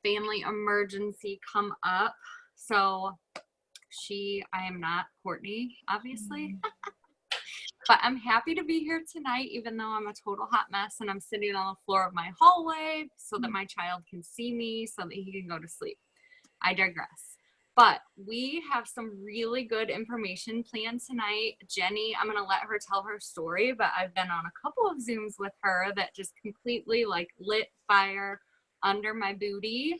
family emergency come up. So I am not Courtney, obviously. But I'm happy to be here tonight, even though I'm a total hot mess and I'm sitting on the floor of my hallway so that my child can see me so that he can go to sleep. I digress. But we have some really good information planned tonight. Jenny, I'm going to let her tell her story, but I've been on a couple of Zooms with her that just completely like lit fire under my booty.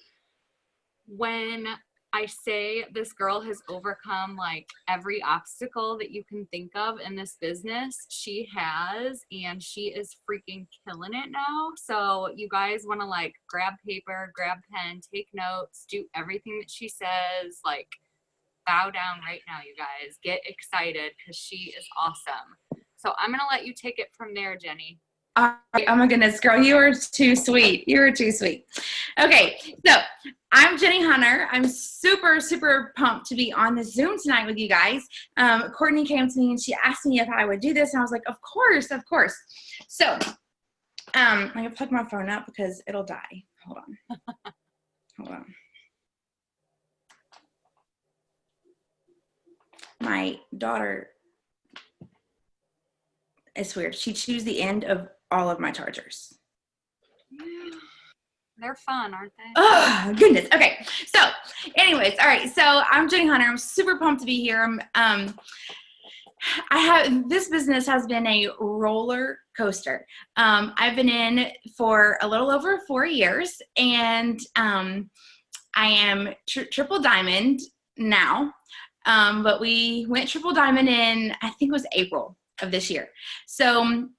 When I say this girl has overcome like every obstacle that you can think of in this business, she has, and she is freaking killing it now. So you guys want to like grab paper, grab pen, take notes, do everything that she says, like bow down right now, you guys. Get excited because she is awesome. So I'm going to let you take it from there, Jenny. Oh my goodness, girl, you are too sweet. You are too sweet. Okay, so I'm Jeni Hunter. I'm super, super pumped to be on this Zoom tonight with you guys. Courtney came to me and she asked me if I would do this, and I was like, of course, of course. So I'm going to plug my phone up because it'll die. Hold on. Hold on. My daughter, it's weird. She chews the end of all of my chargers. They're fun, aren't they? Oh, goodness. Okay. So anyways, all right. So I'm Jeni Hunter. I'm super pumped to be here. This business has been a roller coaster. I've been in for a little over 4 years, and I am triple diamond now. But we went triple diamond in, I think it was April of this year. So,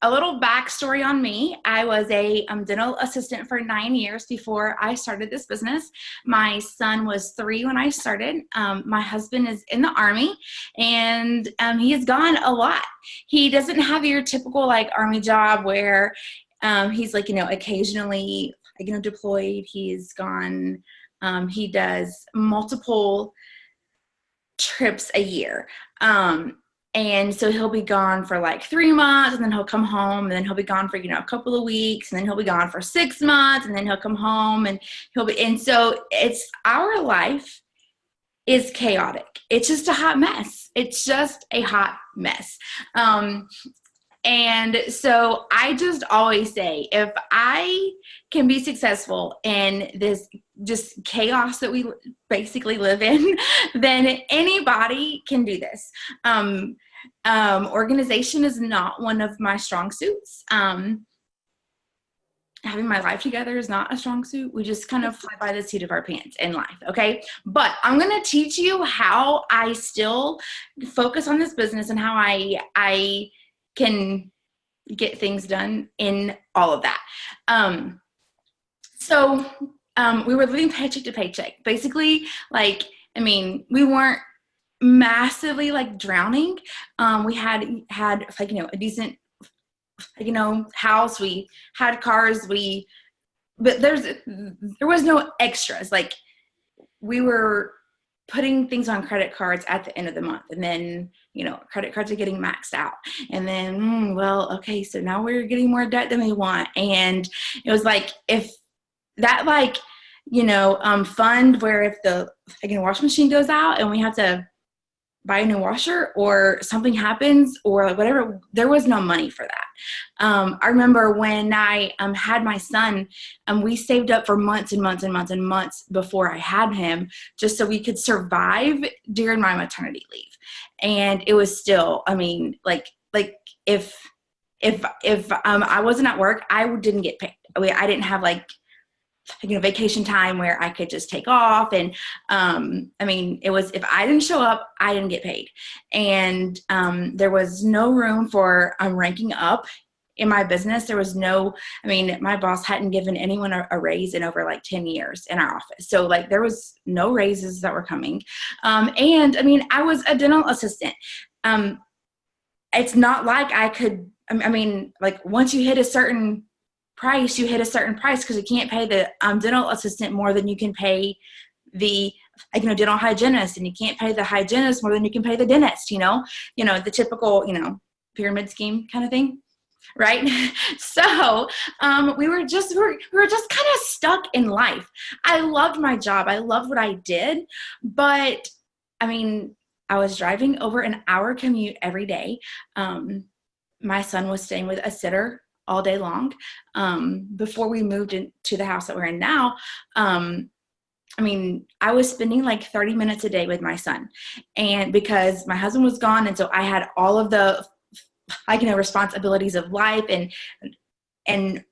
a little backstory on me. I was a dental assistant for 9 years before I started this business. My son was 3 when I started. My husband is in the Army, and he has gone a lot. He doesn't have your typical like Army job where he's like, occasionally, deployed. He's gone. He does multiple trips a year. And so he'll be gone for like 3 months, and then he'll come home, and then he'll be gone for, a couple of weeks, and then he'll be gone for 6 months, and then he'll come home, and so our life is chaotic. It's just a hot mess. It's just a hot mess. And so I just always say, if I can be successful in this just chaos that we basically live in, then anybody can do this. Organization is not one of my strong suits. Having my life together is not a strong suit. We just kind of fly by the seat of our pants in life, okay? But I'm going to teach you how I still focus on this business and how I can get things done in all of that. So we were living paycheck to paycheck. Basically, we weren't massively drowning. We had a decent, house. We had cars. But there was no extras. We were putting things on credit cards at the end of the month, and then credit cards are getting maxed out, and then okay, so now we're getting more debt than we want. And it was if that fund where if the washing machine goes out and we have to buy a new washer or something happens or whatever, there was no money for that. I remember when I had my son, we saved up for months and months and months and months before I had him, just so we could survive during my maternity leave. And it was still, if I wasn't at work, I didn't get paid. I didn't have vacation time where I could just take off. And, it was, if I didn't show up, I didn't get paid. And, there was no room for, ranking up in my business. There was no, my boss hadn't given anyone a raise in over 10 years in our office. So there was no raises that were coming. I was a dental assistant. It's not like I could, once you hit a certain price, you hit a certain price, because you can't pay the dental assistant more than you can pay the dental hygienist, and you can't pay the hygienist more than you can pay the dentist, the typical pyramid scheme kind of thing. right? So we were just kind of stuck in life. I loved my job. I loved what I did, but I mean, I was driving over an hour commute every day. My son was staying with a sitter all day long. Before we moved into the house that we're in now, I mean, I was spending like 30 minutes a day with my son, and because my husband was gone, and so I had all of the responsibilities of life, and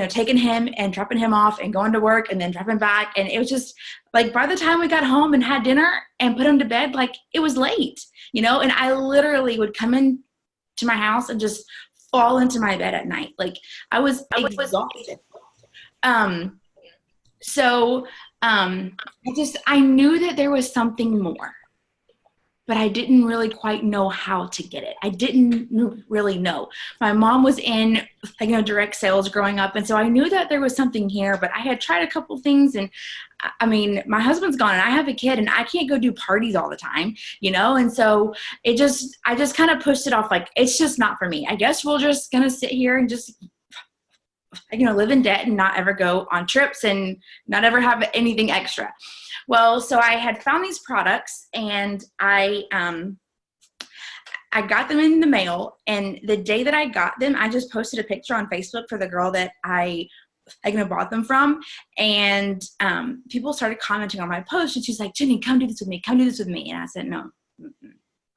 taking him and dropping him off and going to work and then dropping back. And it was just like, by the time we got home and had dinner and put him to bed, like it was late, and I literally would come in to my house and just fall into my bed at night. Like I was exhausted. So I knew that there was something more, but I didn't really quite know how to get it. I didn't really know. My mom was in, direct sales growing up. And so I knew that there was something here, but I had tried a couple things. And I mean, my husband's gone and I have a kid and I can't go do parties all the time, And so I just kind of pushed it off. Like, it's just not for me. I guess we're just going to sit here and just, live in debt and not ever go on trips and not ever have anything extra. Well, so I had found these products and I got them in the mail, and the day that I got them, I just posted a picture on Facebook for the girl that I bought them from, and people started commenting on my post, and she's like, Jeni, come do this with me. Come do this with me. And I said, no.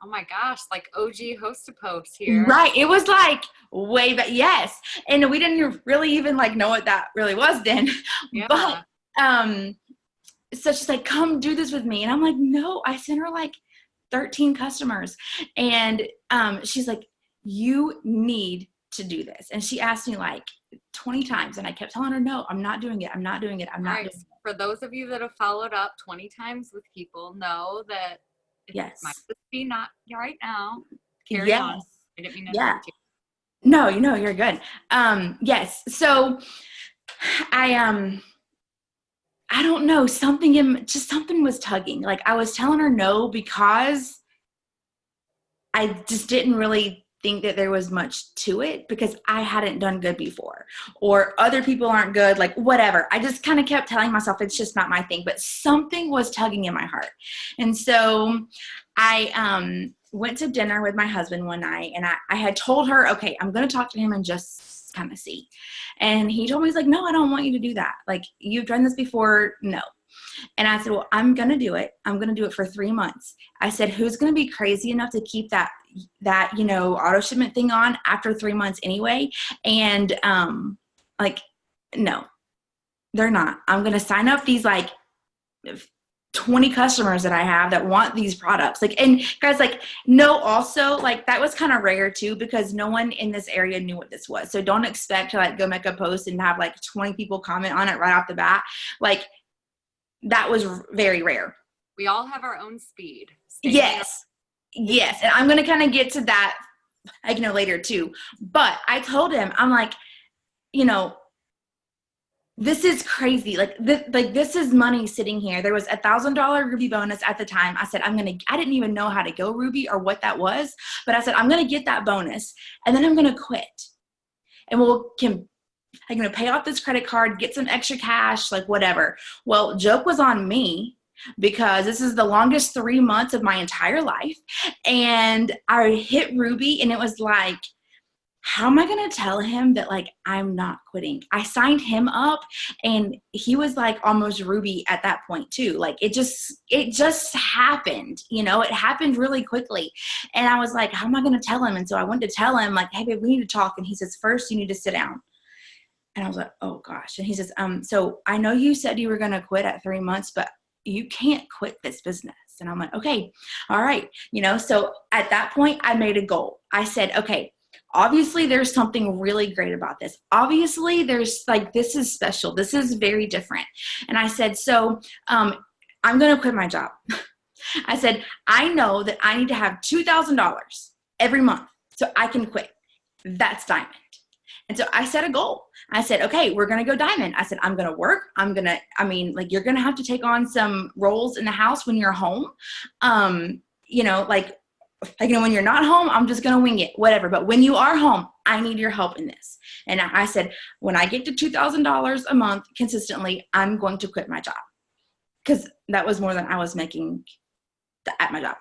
Oh my gosh, like OG host to post here. Right. It was like way back. Yes. And we didn't really even know what that really was then. Yeah. But so she's like, come do this with me. And I'm like, no. I sent her 13 customers. And she's like, you need to do this. And she asked me 20 times. And I kept telling her, no, I'm not doing it. I'm not doing it. I'm not doing it. For those of you that have followed up 20 times with people, know that it might just be not right now. Carry on. I didn't mean to interrupt you. No, you're good. Yes. So I don't know, something was tugging. I was telling her no because I just didn't really think that there was much to it, because I hadn't done good before, or other people aren't good, whatever. I just kind of kept telling myself it's just not my thing, but something was tugging in my heart. And so I went to dinner with my husband one night, and I had told her, okay, I'm going to talk to him and just kind of see. And he told me, he's like, no, I don't want you to do that. You've done this before. No. And I said, well, I'm going to do it. I'm going to do it for 3 months. I said, who's going to be crazy enough to keep that auto shipment thing on after 3 months anyway? And no, they're not. I'm going to sign up these 20 customers that I have that want these products. And guys, no, also that was kind of rare too, because no one in this area knew what this was. So don't expect to go make a post and have 20 people comment on it right off the bat. That was very rare. We all have our own speed. Yes. Yes. And I'm going to kind of get to that, later too. But I told him, I'm like, this is crazy. This is money sitting here. There was $1,000 Ruby bonus at the time. I said, I didn't even know how to go Ruby or what that was, but I said, I'm going to get that bonus and then I'm going to quit. And I'm going to pay off this credit card, get some extra cash, whatever. Well, joke was on me, because this is the longest 3 months of my entire life. And I hit Ruby, and it was how am I going to tell him that I'm not quitting? I signed him up, and he was almost Ruby at that point too. It just happened, it happened really quickly. And I was like, how am I going to tell him? And so I went to tell him hey, babe, we need to talk. And he says, first you need to sit down. And I was like, oh gosh. And he says, so I know you said you were going to quit at 3 months, but you can't quit this business. And I'm like, okay, all right. So at that point I made a goal. I said, okay, obviously there's something really great about this. Obviously there's this is special. This is very different. And I said, so I'm going to quit my job. I said, I know that I need to have $2,000 every month so I can quit. That's diamond. And so I set a goal. I said, okay, we're going to go diamond. I said, I'm going to work. you're going to have to take on some roles in the house when you're home. like, when you're not home, I'm just going to wing it, whatever. But when you are home, I need your help in this. And I said, when I get to $2,000 a month consistently, I'm going to quit my job, because that was more than I was making at my job.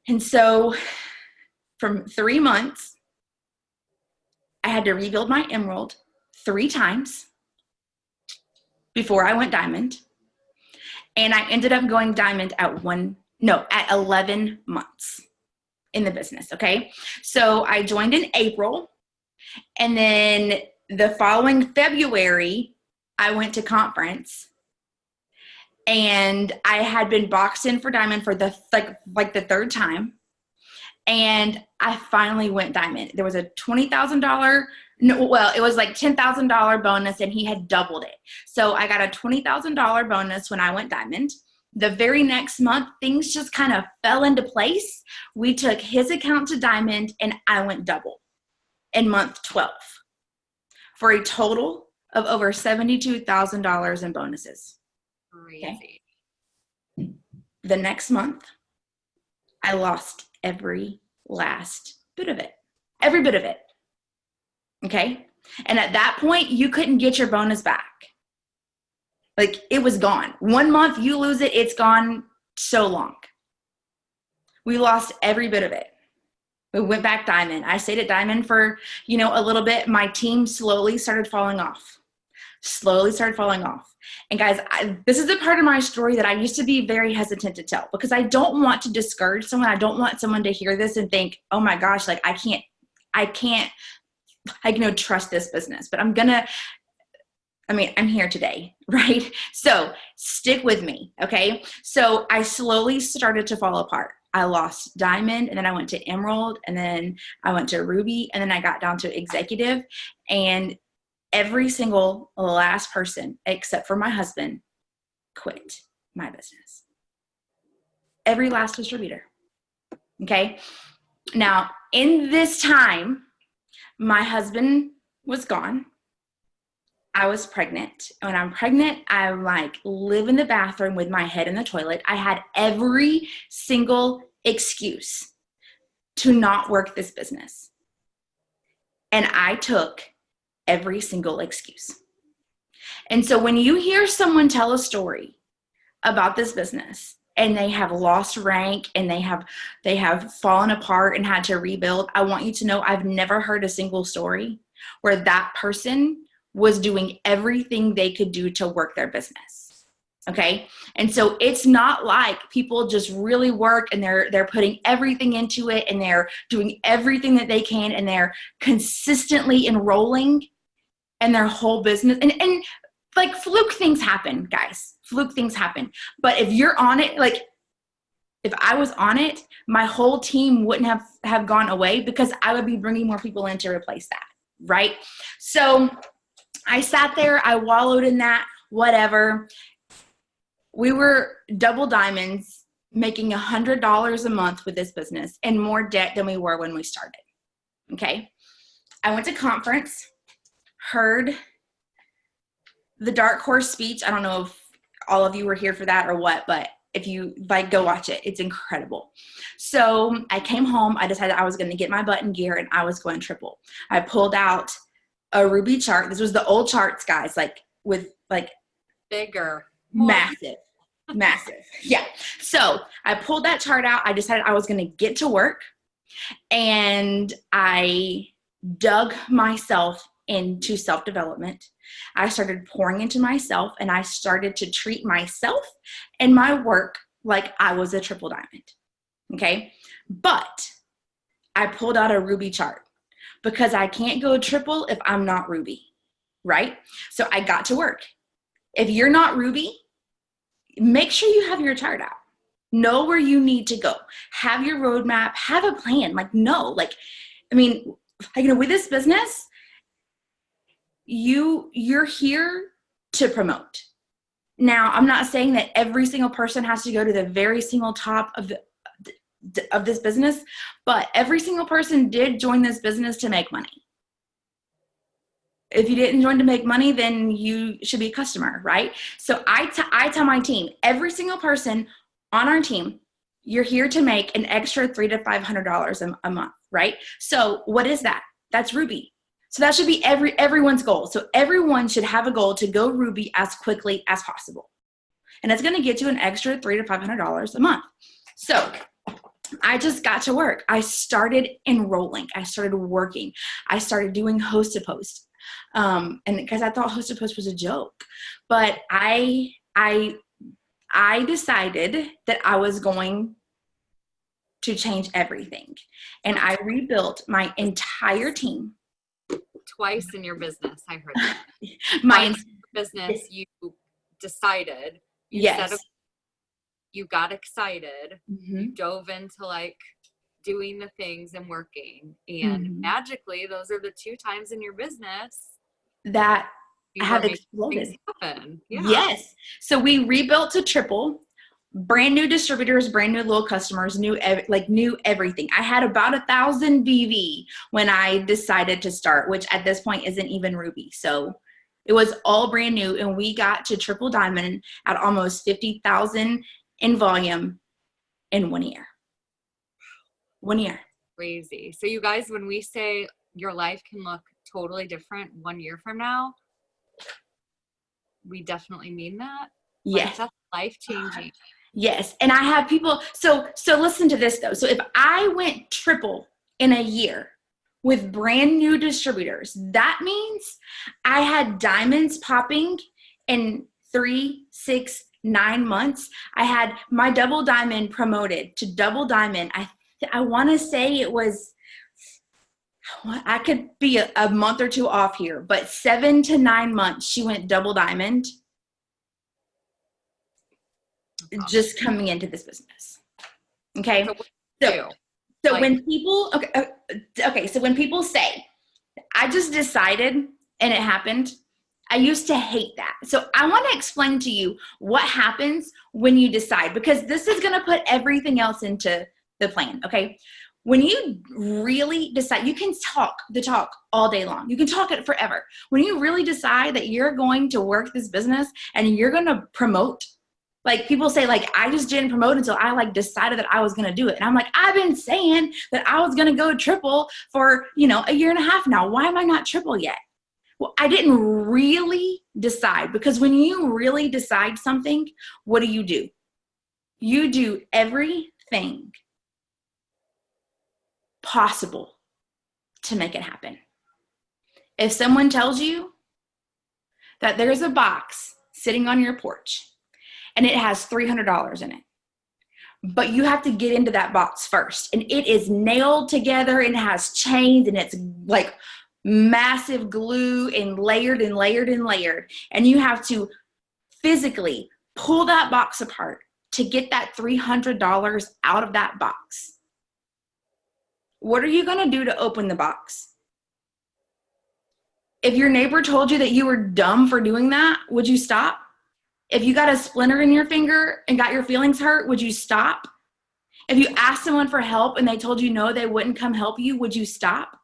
And so from 3 months, I had to rebuild my emerald 3 times before I went diamond. And I ended up going diamond at 11 months in the business. Okay. So I joined in April, and then the following February, I went to conference, and I had been boxed in for diamond for the like the 3rd time. And I finally went diamond. There was a $20,000, it was like $10,000 bonus, and he had doubled it. So I got a $20,000 bonus when I went diamond. The very next month, things just kind of fell into place. We took his account to diamond, and I went double in month 12 for a total of over $72,000 in bonuses. Crazy. Okay. The next month, I lost every last bit of it. Every bit of it. Okay? And at that point, you couldn't get your bonus back. Like, it was gone. 1 month, you lose it, it's gone so long. We lost every bit of it. We went back diamond. I stayed at diamond for, a little bit. My team slowly started falling off. And guys, this is the part of my story that I used to be very hesitant to tell, because I don't want to discourage someone. I don't want someone to hear this and think, oh my gosh, like I can't trust this business. But I'm here today, right? So stick with me, okay? So I slowly started to fall apart. I lost diamond, and then I went to emerald, and then I went to ruby, and then I got down to executive, and every single last person, except for my husband, quit my business. Every last distributor. Okay. Now, in this time, my husband was gone. I was pregnant. When I'm pregnant, I live in the bathroom with my head in the toilet. I had every single excuse to not work this business. And I took every single excuse. And so when you hear someone tell a story about this business and they have lost rank and they have fallen apart and had to rebuild, I want you to know I've never heard a single story where that person was doing everything they could do to work their business. Okay. And so it's not like people just really work and they're putting everything into it and they're doing everything that they can and they're consistently enrolling in their whole business. And like fluke things happen, guys. Fluke things happen. But if you're on it, like if I was on it, my whole team wouldn't have gone away, because I would be bringing more people in to replace that. Right. So I sat there, I wallowed in that, whatever. We were double diamonds, making $100 a month with this business and more debt than we were when we started. Okay. I went to conference, heard the Dark Horse speech. I don't know if all of you were here for that or what, but if you go watch it. It's incredible. So I came home. I decided I was going to get my butt in gear and I was going triple. I pulled out a ruby chart. This was the old charts, guys, with bigger, massive. Yeah. So I pulled that chart out. I decided I was going to get to work, and I dug myself into self-development. I started pouring into myself, and I started to treat myself and my work like I was a triple diamond. Okay. But I pulled out a ruby chart because I can't go triple if I'm not ruby. Right. So I got to work. If you're not ruby, make sure you have your chart out. Know where you need to go. Have your roadmap. Have a plan. With this business, you're here to promote. Now, I'm not saying that every single person has to go to the very single top of this business, but every single person did join this business to make money. If you didn't join to make money, then you should be a customer, right? So I tell my team, every single person on our team, you're here to make an extra $300 to $500 a month, right? So what is that? That's Ruby. So that should be everyone's goal. So everyone should have a goal to go Ruby as quickly as possible. And it's going to get you an extra $300 to $500 a month. So I just got to work. I started enrolling. I started working. I started doing host to post. And because I thought host to post was a joke, but I decided that I was going to change everything. And I rebuilt my entire team. Twice in your business, I heard that. My business, you decided. Yes. You got excited. Mm-hmm. You dove into like doing the things and working. And magically, those are the 2 times in your business that have exploded. Yeah. Yes. So we rebuilt to triple. Brand new distributors, brand new little customers, knew everything. I had about 1,000 BV when I decided to start, which at this point isn't even Ruby. So it was all brand new, and we got to triple diamond at almost 50,000 in volume in 1 year. 1 year. Crazy. So you guys, when we say your life can look totally different 1 year from now, we definitely mean that. Yes. Like, that's life changing. Yes. And I have people, so listen to this though. So if I went triple in a year with brand new distributors, that means I had diamonds popping in 3, 6, 9 months. I had my double diamond promoted to double diamond. I want to say it was, I could be a month or 2 off here, but 7 to 9 months, she went double diamond. Just coming into this business. Okay. So when people, so when people say, I just decided and it happened, I used to hate that. So I want to explain to you what happens when you decide, because this is going to put everything else into the plan. Okay. When you really decide, you can talk the talk all day long. You can talk it forever. When you really decide that you're going to work this business and you're going to promote, like people say, like, I just didn't promote until I like decided that I was going to do it. And I'm like, I've been saying that I was going to go triple for, 1.5 years now. Why am I not triple yet? Well, I didn't really decide, because when you really decide something, what do? You do everything possible to make it happen. If someone tells you that there's a box sitting on your porch and it has $300 in it, but you have to get into that box first, and it is nailed together and has chains and it's like massive glue and layered and layered and layered, and you have to physically pull that box apart to get that $300 out of that box. What are you going to do to open the box? If your neighbor told you that you were dumb for doing that, would you stop? If you got a splinter in your finger and got your feelings hurt, would you stop? If you asked someone for help and they told you no, they wouldn't come help you, would you stop?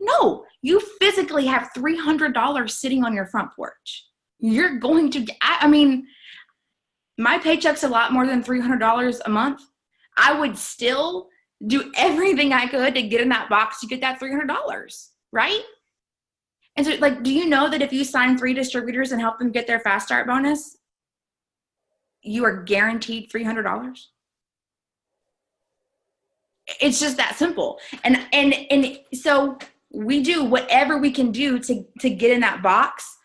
No, you physically have $300 sitting on your front porch. You're going to, my paycheck's a lot more than $300 a month. I would still do everything I could to get in that box to get that $300, right? And so, like, do you know that if you sign 3 distributors and help them get their fast start bonus, you are guaranteed $300? It's just that simple. And so we do whatever we can do to get in that box.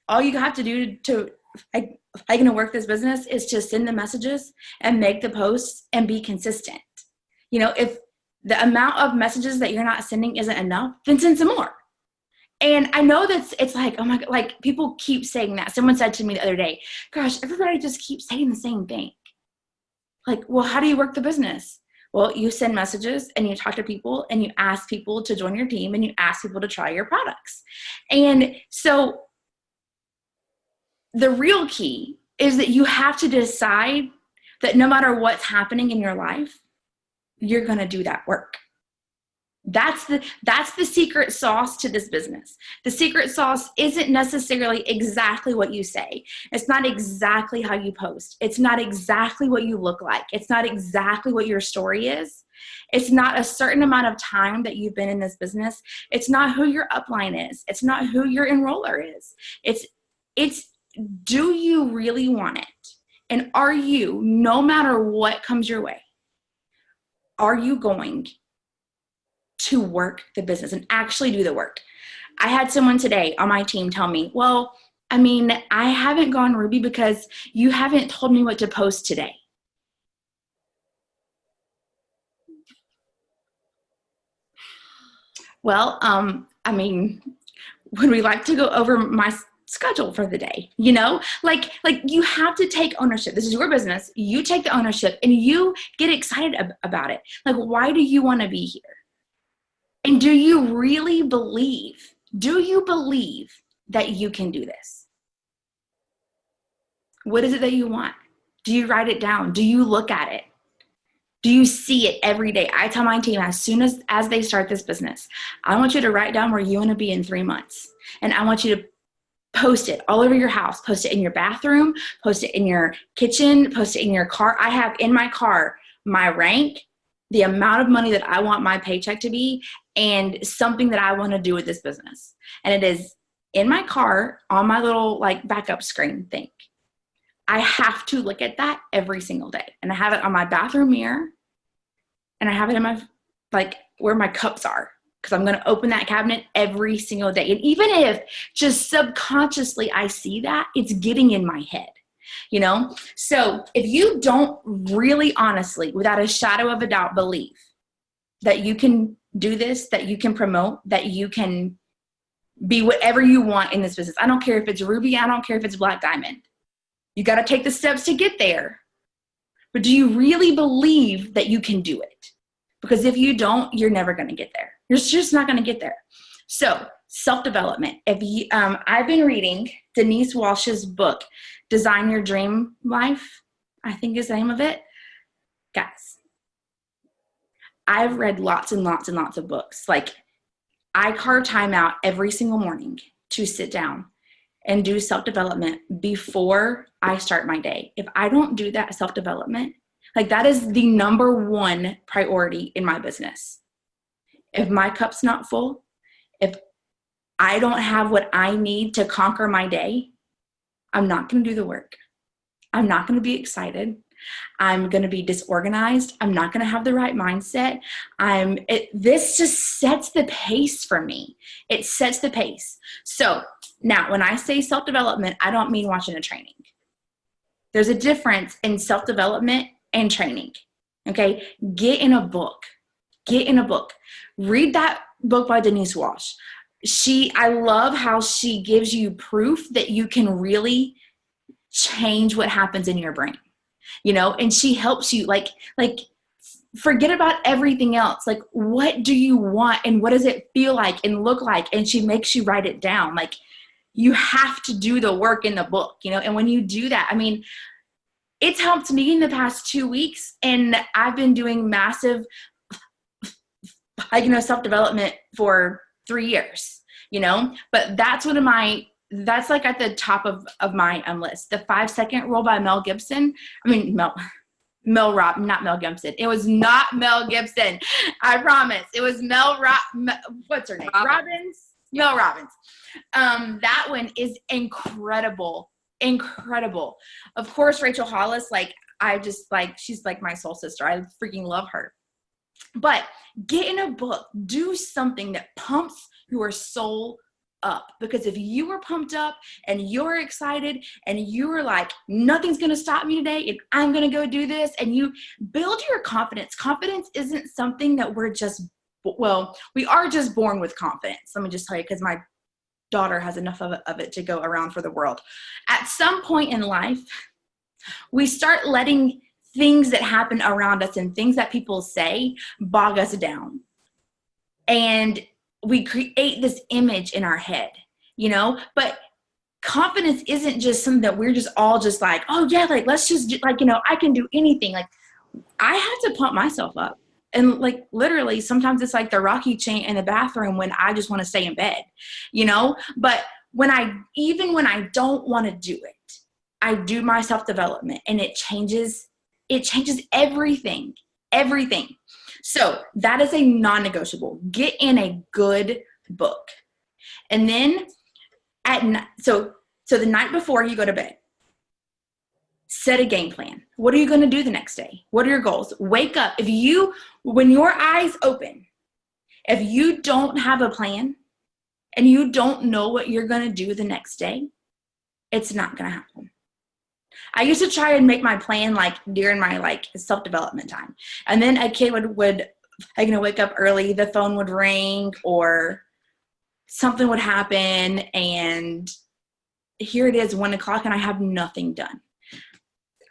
All you have to do to work this business is to send the messages and make the posts and be consistent. If the amount of messages that you're not sending isn't enough, then send some more. And I know that it's like, oh my God, like people keep saying that. Someone said to me the other day, gosh, everybody just keeps saying the same thing. Like, well, how do you work the business? Well, you send messages and you talk to people and you ask people to join your team and you ask people to try your products. And so the real key is that you have to decide that no matter what's happening in your life, you're going to do that work. That's the secret sauce to this business. The secret sauce isn't necessarily exactly what you say. It's not exactly how you post. It's not exactly what you look like. It's not exactly what your story is. It's not a certain amount of time that you've been in this business. It's not who your upline is. It's not who your enroller is. It's do you really want it? And are you, no matter what comes your way, are you going to work the business and actually do the work? I had someone today on my team tell me, well, I mean, I haven't gone Ruby because you haven't told me what to post today. Well, I mean, would we like to go over my schedule for the day? You know, like you have to take ownership. This is your business. You take the ownership and you get excited about it. Like, why do you want to be here? And do you really believe that you can do this? What is it that you want? Do you write it down? Do you look at it? Do you see it every day? I tell my team as soon as they start this business, I want you to write down where you want to be in 3 months. And I want you to post it all over your house. Post it in your bathroom. Post it in your kitchen. Post it in your car. I have in my car my rank, the amount of money that I want my paycheck to be, and something that I want to do with this business. And it is in my car on my little like backup screen thing. I have to look at that every single day. And I have it on my bathroom mirror. And I have it in my, like, where my cups are. Because I'm going to open that cabinet every single day. And even if just subconsciously I see that, it's getting in my head. You know? So if you don't really honestly, without a shadow of a doubt, believe that you can do this, that you can promote, that you can be whatever you want in this business. I don't care if it's Ruby. I don't care if it's Black Diamond. You got to take the steps to get there. But do you really believe that you can do it? Because if you don't, you're never going to get there. You're just not going to get there. So self-development. If you, I've been reading Denise Walsh's book, Design Your Dream Life, I think is the name of it. Guys, I've read lots and lots and lots of books. Like, I carve time out every single morning to sit down and do self-development before I start my day. If I don't do that self-development, like, that is the number one priority in my business. If my cup's not full, if I don't have what I need to conquer my day, I'm not going to do the work. I'm not going to be excited. I'm going to be disorganized. I'm not going to have the right mindset. This just sets the pace for me. It sets the pace. So now, when I say self-development, I don't mean watching a training. There's a difference in self-development and training. Okay? Get in a book. Get in a book. Read that book by Denise Walsh. I love how she gives you proof that you can really change what happens in your brain. You know, and she helps you like forget about everything else. Like, what do you want and what does it feel like and look like? And she makes you write it down. Like, you have to do the work in the book, you know? And when you do that, I mean, it's helped me in the past 2 weeks, and I've been doing massive, self-development for 3 years, you know? But that's that's like at the top of my list. The 5-second rule by Mel Gibson. I mean, not Mel Gibson. It was not Mel Gibson. I promise. It was what's her name? Robbins. Mel Robbins. That one is incredible. Incredible. Of course, Rachel Hollis, she's like my soul sister. I freaking love her. But get in a book. Do something that pumps your soul up, because if you were pumped up and you're excited and you were like, nothing's going to stop me today and I'm going to go do this, and you build your confidence. Confidence isn't something that we are just born with confidence. Let me just tell you, because my daughter has enough of it to go around for the world. At some point in life, we start letting things that happen around us and things that people say bog us down. And we create this image in our head, you know, but confidence isn't just something that we're just all just like, oh yeah, like, let's just do, like, you know, I can do anything. Like, I had to pump myself up And like literally sometimes it's like the Rocky chant in the bathroom when I just want to stay in bed, but when I don't want to do it, I do my self-development, and it changes everything. So that is a non-negotiable. Get in a good book. And then so the night before you go to bed, set a game plan. What are you going to do the next day? What are your goals? Wake up. When your eyes open, if you don't have a plan and you don't know what you're going to do the next day, it's not going to happen. I used to try and make my plan like during my like self-development time. And then a kid would wake up early, the phone would ring or something would happen, and here it is 1:00 and I have nothing done.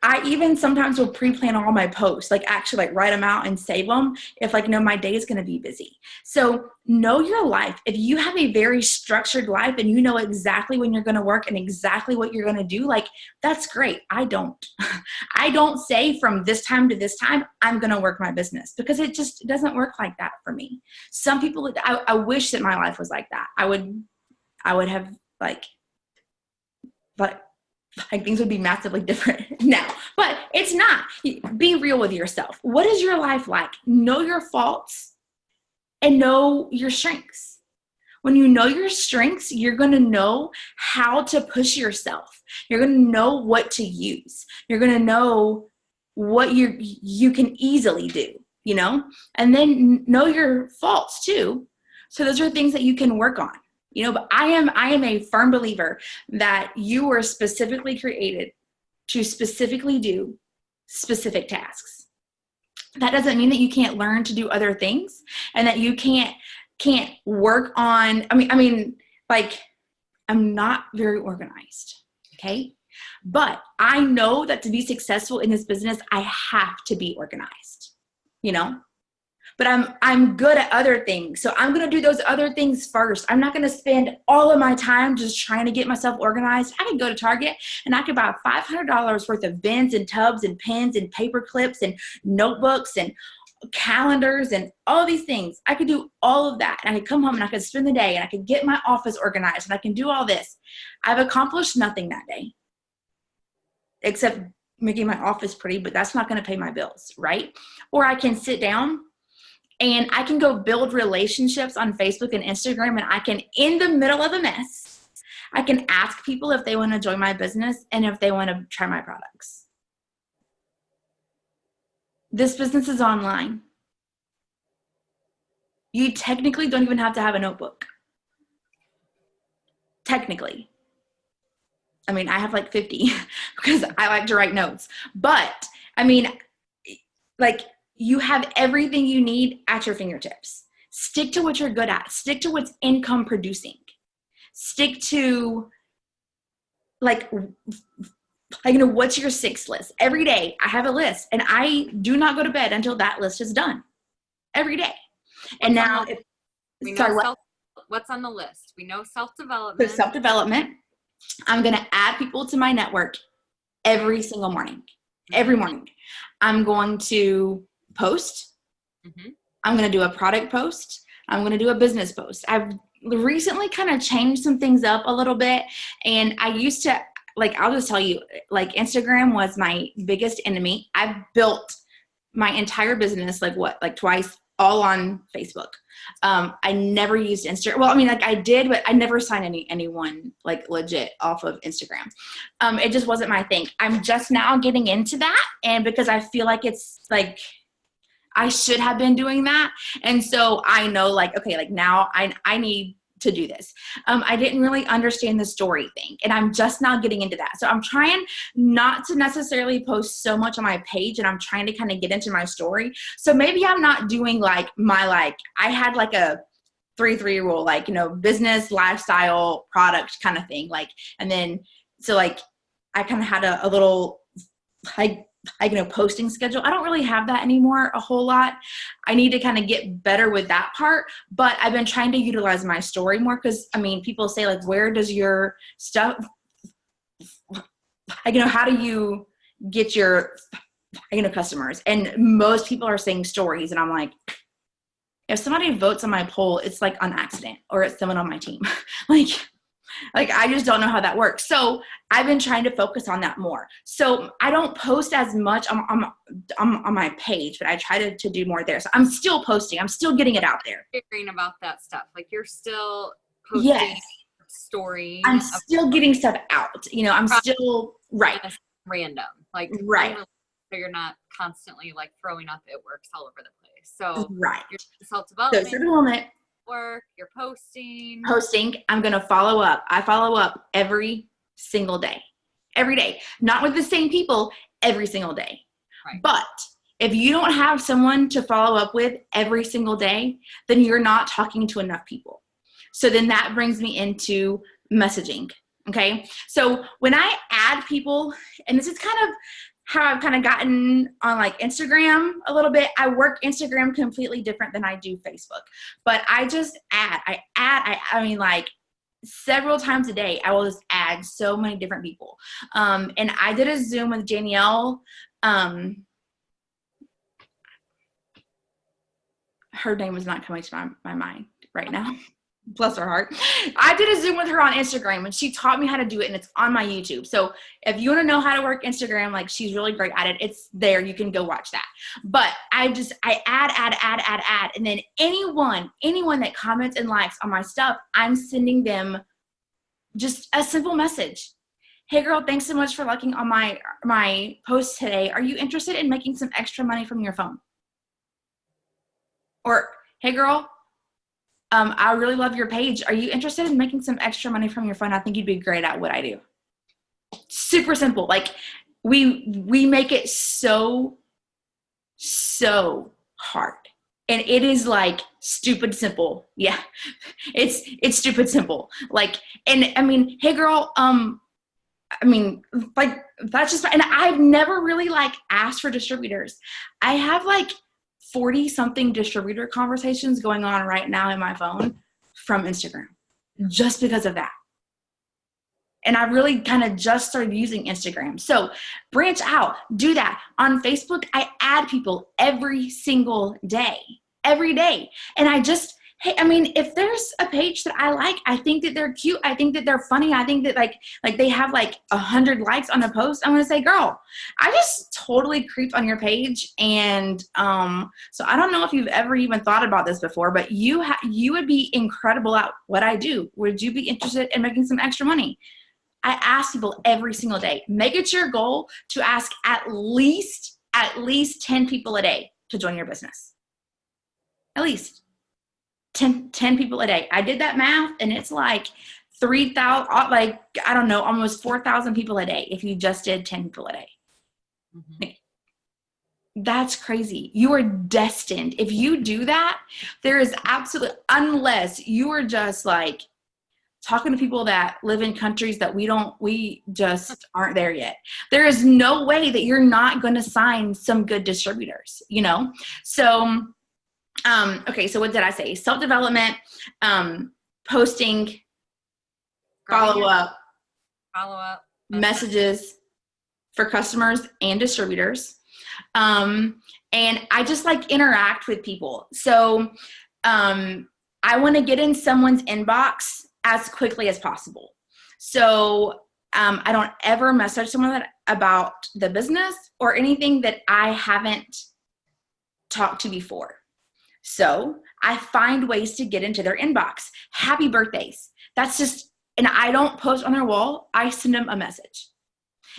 I even sometimes will pre-plan all my posts, like actually like write them out and save them if like, my day is going to be busy. So know your life. If you have a very structured life and you know exactly when you're going to work and exactly what you're going to do, like that's great. I don't say from this time to this time, I'm going to work my business, because it doesn't work like that for me. Some people, I wish that my life was like that. I would have like things would be massively different now, but it's not. Be real with yourself. What is your life like? Know your faults and know your strengths. When you know your strengths, you're going to know how to push yourself. You're going to know what to use. You're going to know what you can easily do, and then know your faults too. So those are things that you can work on. But I am a firm believer that you were specifically created to specifically do specific tasks. That doesn't mean that you can't learn to do other things and that you can't work on, like I'm not very organized, okay? But I know that to be successful in this business, I have to be organized, But I'm good at other things. So I'm going to do those other things first. I'm not going to spend all of my time just trying to get myself organized. I could go to Target and I could buy $500 worth of bins and tubs and pens and paper clips and notebooks and calendars and all these things. I could do all of that. And I could come home and I could spend the day and I could get my office organized and I can do all this. I've accomplished nothing that day except making my office pretty, but that's not going to pay my bills, right? Or I can sit down and I can go build relationships on Facebook and Instagram, and I can, in the middle of a mess, I can ask people if they want to join my business and if they want to try my products. This business is online. You technically don't even have to have a notebook. Technically. I have like 50 because I like to write notes. But, you have everything you need at your fingertips. Stick to what you're good at. Stick to what's income producing. Stick to what's your 6 list? Every day I have a list and I do not go to bed until that list is done. Every day. And now what's on the list? We know self-development. For self-development, I'm going to add people to my network every single morning. Every morning. I'm going to post. Mm-hmm. I'm going to do a product post. I'm going to do a business post. I've recently kind of changed some things up a little bit. And I used to, I'll just tell you, Instagram was my biggest enemy. I built my entire business, twice, all on Facebook. I never used Instagram. Well, I did, but I never signed anyone legit off of Instagram. It just wasn't my thing. I'm just now getting into that. And because I feel like it's I should have been doing that. And so I know now I need to do this. I didn't really understand the story thing, and I'm just now getting into that. So I'm trying not to necessarily post so much on my page, and I'm trying to kind of get into my story. So maybe I'm not doing I had a 3-3 rule, business, lifestyle, product kind of thing. And then, so I kind of had a little, posting schedule. I don't really have that anymore a whole lot. I need to kind of get better with that part, but I've been trying to utilize my story more because, people say where does your stuff, how do you get your customers, and most people are saying stories. And I'm like, if somebody votes on my poll, it's like on accident, or it's someone on my team. like I just don't know how that works. So I've been trying to focus on that more. So I don't post as much on my page, but I try to do more there. So I'm still posting. I'm still getting it out there. Hearing about that stuff. Like you're still posting. Yes. Story. I'm still getting stuff out. I'm still right. Random. Like right. So you're not constantly like throwing up it works all over the place. So right. You're self-development. Self-development. Work. You're posting. I'm going to follow up. I follow up every single day. Every day. Not with the same people every single day. Right. But if you don't have someone to follow up with every single day, then you're not talking to enough people. So then that brings me into messaging. Okay. So when I add people, and this is kind of how I've kind of gotten on like Instagram a little bit. I work Instagram completely different than I do Facebook, but I just add, I mean, like several times a day, I will just add so many different people. And I did a Zoom with Danielle. Her name is not coming to my mind right now. Bless her heart. I did a Zoom with her on Instagram, and she taught me how to do it, and it's on my YouTube. So if you want to know how to work Instagram, like she's really great at it, it's there. You can go watch that. But I add. And then anyone that comments and likes on my stuff, I'm sending them just a simple message. Hey girl, thanks so much for liking on my post today. Are you interested in making some extra money from your phone? Or, hey girl, I really love your page. Are you interested in making some extra money from your phone? I think you'd be great at what I do. Super simple. Like we make it so hard. And it is like stupid simple. Yeah. It's stupid simple. Like, and I mean, hey girl, I mean, like that's just, and I've never really like asked for distributors. I have like 40 something distributor conversations going on right now in my phone from Instagram just because of that. And I really kind of just started using Instagram. So branch out, do that. On Facebook, I add people every single day, every day. And hey, I mean, if there's a page that I like, I think that they're cute. I think that they're funny. I think that like they have like 100 likes on a post. I'm going to say, girl, I just totally creeped on your page. And so I don't know if you've ever even thought about this before, but you would be incredible at what I do. Would you be interested in making some extra money? I ask people every single day. Make it your goal to ask at least 10 people a day to join your business. At least. 10 people a day. I did that math, and it's like 3,000, like, I don't know, almost 4,000 people a day if you just did 10 people a day. Mm-hmm. Like, that's crazy. You are destined. If you do that, there is absolutely, unless you are just like talking to people that live in countries that we just aren't there yet. There is no way that you're not going to sign some good distributors, So, okay, so what did I say? Self-development, posting, follow up, messages for customers and distributors. And I just like interact with people. So I want to get in someone's inbox as quickly as possible. So I don't ever message someone about the business or anything that I haven't talked to before. So I find ways to get into their inbox. Happy birthdays. That's just, and I don't post on their wall. I send them a message.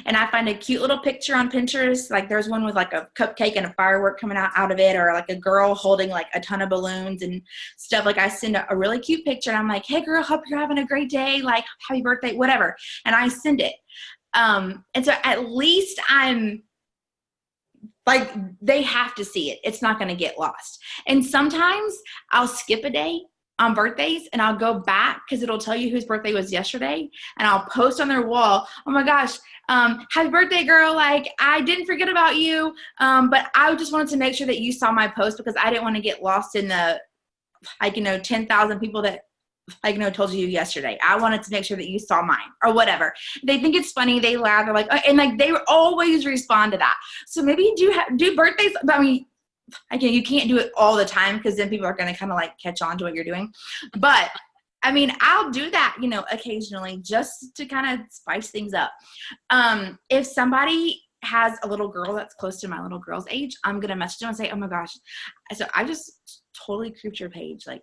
And I find a cute little picture on Pinterest. Like there's one with like a cupcake and a firework coming out of it, or like a girl holding like a ton of balloons and stuff. Like I send a really cute picture, and I'm like, hey girl, hope you're having a great day. Like happy birthday, whatever. And I send it. And so at least I'm, like, they have to see it. It's not going to get lost. And sometimes I'll skip a day on birthdays, and I'll go back because it'll tell you whose birthday was yesterday, and I'll post on their wall, oh my gosh, happy birthday, girl. Like, I didn't forget about you, but I just wanted to make sure that you saw my post because I didn't want to get lost in the, like, 10,000 people that like, no, told you yesterday. I wanted to make sure that you saw mine or whatever. They think it's funny. They laugh. They're like, and like, they always respond to that. So maybe do birthdays. But I mean, again, you can't do it all the time because then people are going to kind of like catch on to what you're doing. But I mean, I'll do that, you know, occasionally just to kind of spice things up. If somebody has a little girl that's close to my little girl's age, I'm going to message them and say, oh my gosh. So I just totally creeped your page. Like,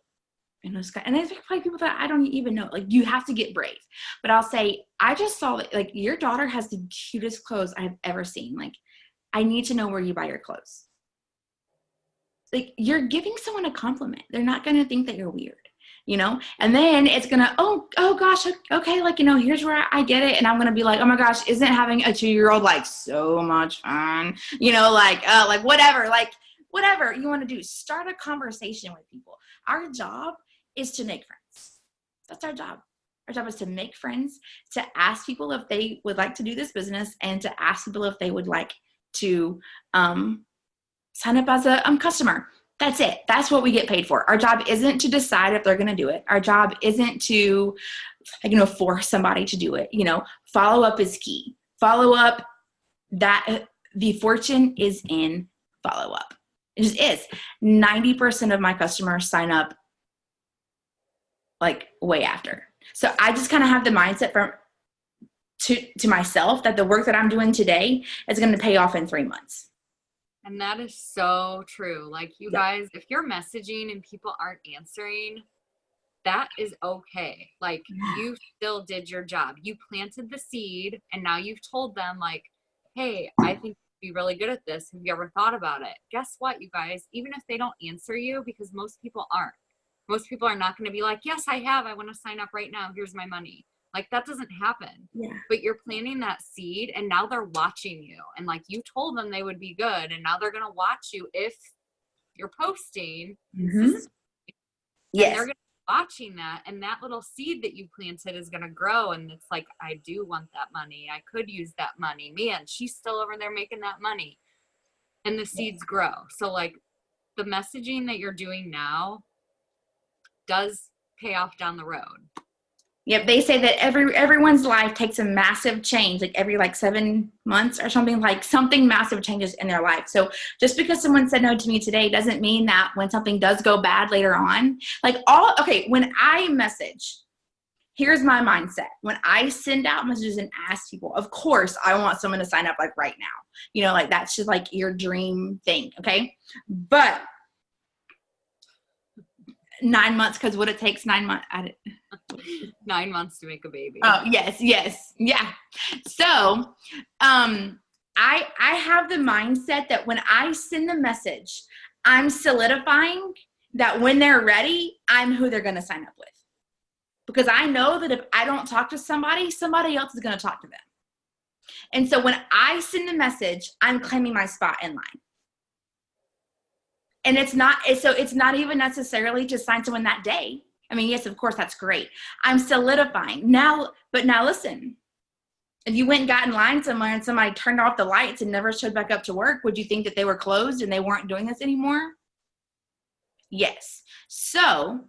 you know, and there's probably people that I don't even know. Like, you have to get brave. But I'll say, I just saw that, like, your daughter has the cutest clothes I've ever seen. Like, I need to know where you buy your clothes. Like, you're giving someone a compliment. They're not going to think that you're weird, you know? And then it's going to, oh gosh, okay, like, you know, here's where I get it. And I'm going to be like, oh my gosh, isn't having a 2-year-old like so much fun? You know, like whatever you want to do. Start a conversation with people. Our job is to make friends. That's our job. Our job is to make friends, to ask people if they would like to do this business, and to ask people if they would like to sign up as a customer. That's it. That's what we get paid for. Our job isn't to decide if they're going to do it. Our job isn't to, you know, force somebody to do it. You know, follow up is key. Follow up, that the fortune is in follow up. It just is. 90% of my customers sign up like way after. So I just kind of have the mindset to myself that the work that I'm doing today is going to pay off in 3 months. And that is so true. Like, you guys, if you're messaging and people aren't answering, that is okay. Like, you still did your job. You planted the seed, and now you've told them, like, hey, I think you'd be really good at this. Have you ever thought about it? Guess what, you guys? Even if they don't answer you, because most people aren't. Most people are not going to be like, yes, I have. I want to sign up right now. Here's my money. Like, that doesn't happen. Yeah. But you're planting that seed, and now they're watching you. And like, you told them they would be good, and now they're going to watch you if you're posting. Mm-hmm. Yes. And they're going to be watching that, and that little seed that you planted is going to grow. And it's like, I do want that money. I could use that money. Man, she's still over there making that money. And the seeds grow. So like, the messaging that you're doing now does pay off down the road. Yep, they say that everyone's life takes a massive change, like every like 7 months or something, like something massive changes in their life. So just because someone said no to me today doesn't mean that when something does go bad later on, like when I message, here's my mindset. When I send out messages and ask people, of course, I want someone to sign up like right now. You know, like that's just like your dream thing, okay? But 9 months, because what it takes 9 months. 9 months to make a baby. Oh, yes. Yeah. So I have the mindset that when I send the message, I'm solidifying that when they're ready, I'm who they're going to sign up with. Because I know that if I don't talk to somebody else is going to talk to them. And so when I send the message, I'm claiming my spot in line. And it's not even necessarily to sign someone that day. I mean, yes, of course, that's great. I'm solidifying now. But now listen, if you went and got in line somewhere and somebody turned off the lights and never showed back up to work, would you think that they were closed and they weren't doing this anymore? Yes. So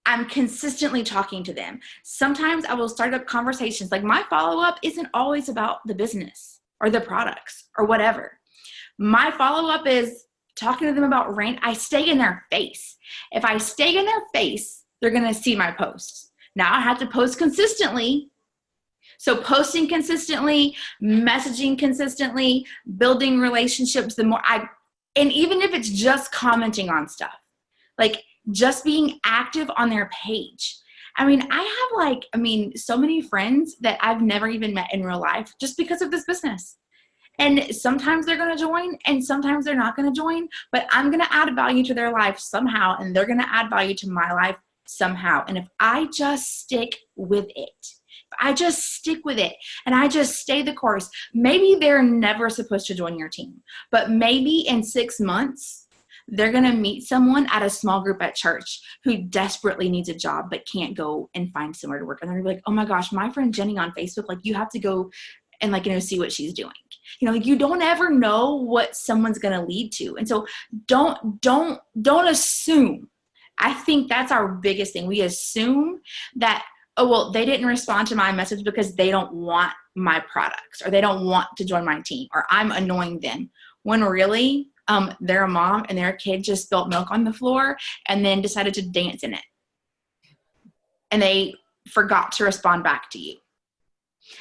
I'm consistently talking to them. Sometimes I will start up conversations. Like, my follow-up isn't always about the business or the products or whatever. My follow-up is talking to them about rent. I stay in their face. If I stay in their face, they're going to see my posts. Now I have to post consistently. So posting consistently, messaging consistently, building relationships, and even if it's just commenting on stuff, like just being active on their page. I mean, I have so many friends that I've never even met in real life just because of this business. And sometimes they're going to join and sometimes they're not going to join, but I'm going to add value to their life somehow, and they're going to add value to my life somehow. And if I just stick with it, and I just stay the course, maybe they're never supposed to join your team, but maybe in 6 months, they're going to meet someone at a small group at church who desperately needs a job but can't go and find somewhere to work. And they're going to be like, oh my gosh, my friend Jeni on Facebook, like, you have to go and see what she's doing. You don't ever know what someone's going to lead to. And so don't assume I think that's our biggest thing. We assume that, oh, well, they didn't respond to my message because they don't want my products, or they don't want to join my team, or I'm annoying them. When really, they're a mom and their kid just spilled milk on the floor and then decided to dance in it. And they forgot to respond back to you.